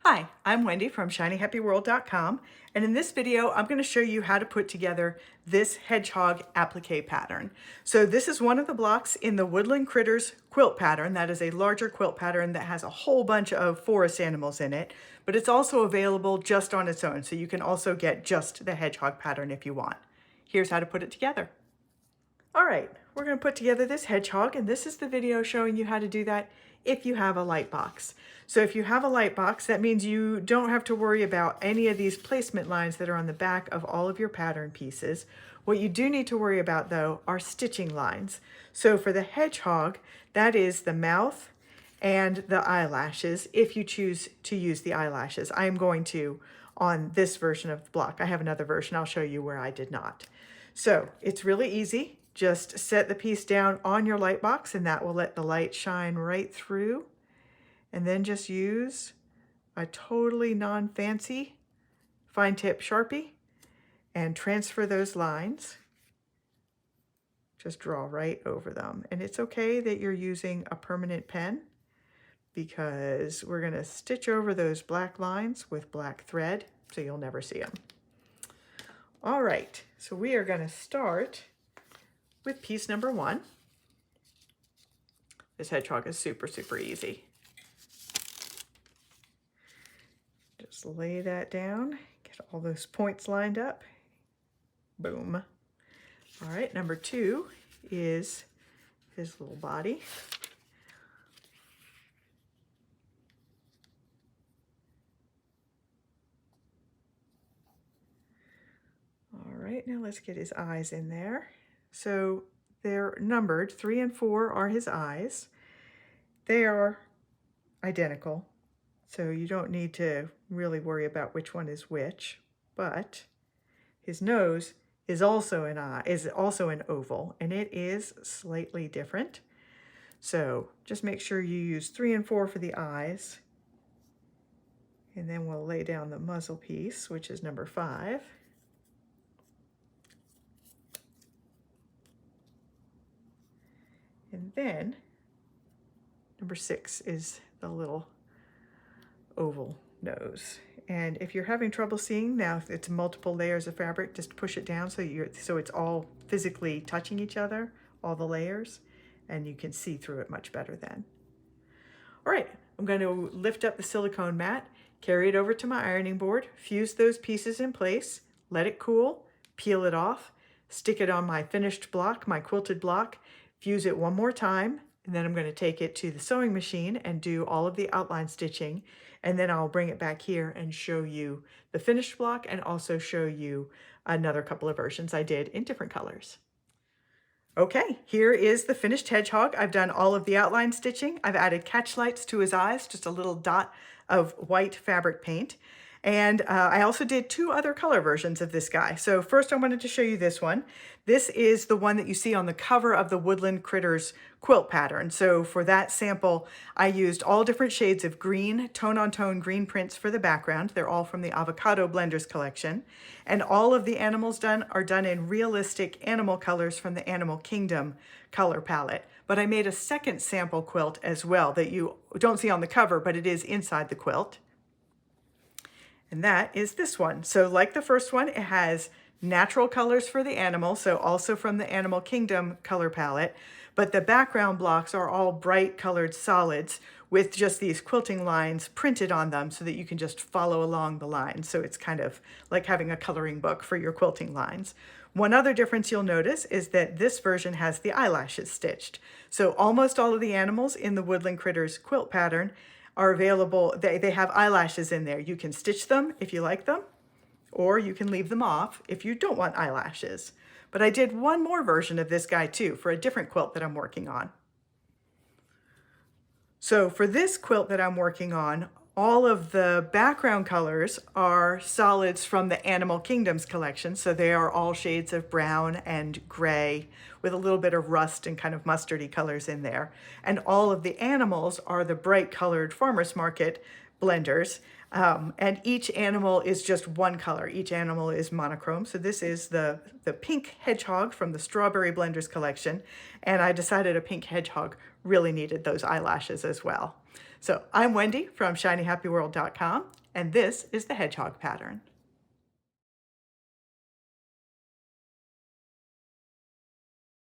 Hi, I'm Wendy from shinyhappyworld.com, and in this video I'm going to show you how to put together this hedgehog applique pattern. So this is one of the blocks in the Woodland Critters quilt pattern. That is a larger quilt pattern that has a whole bunch of forest animals in it, but it's also available just on its own, so you can also get just the hedgehog pattern if you want. Here's how to put it together. All right, we're going to put together this hedgehog, and this is the video showing you how to do that if you have a light box. So if you have a light box, that means you don't have to worry about any of these placement lines that are on the back of all of your pattern pieces. What you do need to worry about, though, are stitching lines. So for the hedgehog, that is the mouth and the eyelashes, if you choose to use the eyelashes. I am going to on this version of the block. I have another version. I'll show you where I did not. So it's really easy. Just set the piece down on your light box and that will let the light shine right through. And then just use a totally non-fancy fine tip Sharpie and transfer those lines. Just draw right over them. And it's okay that you're using a permanent pen because we're going to stitch over those black lines with black thread so you'll never see them. All right, so we are going to start with piece number 1. This hedgehog is super easy. Just lay that down, get all those points lined up. Boom. All right, number 2 is his little body. All right, now let's get his eyes in there. So they're numbered. 3 and 4 are his eyes. They are identical, so you don't need to really worry about which one is which, but his nose is also an oval, and it is slightly different. So just make sure you use 3 and 4 for the eyes, and then we'll lay down the muzzle piece, which is number 5. And then number 6 is the little oval nose. And if you're having trouble seeing, now if it's multiple layers of fabric, just push it down so it's all physically touching each other, all the layers, and you can see through it much better then. All right, I'm going to lift up the silicone mat, carry it over to my ironing board, fuse those pieces in place, let it cool, peel it off, stick it on my finished block, my quilted block, fuse it one more time, and then I'm going to take it to the sewing machine and do all of the outline stitching, and then I'll bring it back here and show you the finished block and also show you another couple of versions I did in different colors. Okay, here is the finished hedgehog. I've done all of the outline stitching. I've added catch lights to his eyes, just a little dot of white fabric paint. And I also did 2 other color versions of this guy. So first I wanted to show you this one. This is the one that you see on the cover of the Woodland Critters quilt pattern. So for that sample, I used all different shades of green, tone-on-tone green prints for the background. They're all from the Avocado Blenders collection. And all of the animals are done in realistic animal colors from the Animal Kingdom color palette. But I made a second sample quilt as well that you don't see on the cover, but it is inside the quilt. And that is this one. So like the first one, it has natural colors for the animal, so also from the Animal Kingdom color palette, but the background blocks are all bright colored solids with just these quilting lines printed on them so that you can just follow along the lines. So it's kind of like having a coloring book for your quilting lines. One other difference you'll notice is that this version has the eyelashes stitched. So almost all of the animals in the Woodland Critters quilt pattern are available. They have eyelashes in there. You can stitch them if you like them, or you can leave them off if you don't want eyelashes. But I did one more version of this guy too for a different quilt that I'm working on. So for this quilt that I'm working on, all of the background colors are solids from the Animal Kingdoms collection. So they are all shades of brown and gray with a little bit of rust and kind of mustardy colors in there. And all of the animals are the bright colored Farmers Market blenders. And each animal is just one color. Each animal is monochrome. So this is the pink hedgehog from the Strawberry Blenders collection. And I decided a pink hedgehog really needed those eyelashes as well. So I'm Wendy from shinyhappyworld.com, and this is the hedgehog pattern.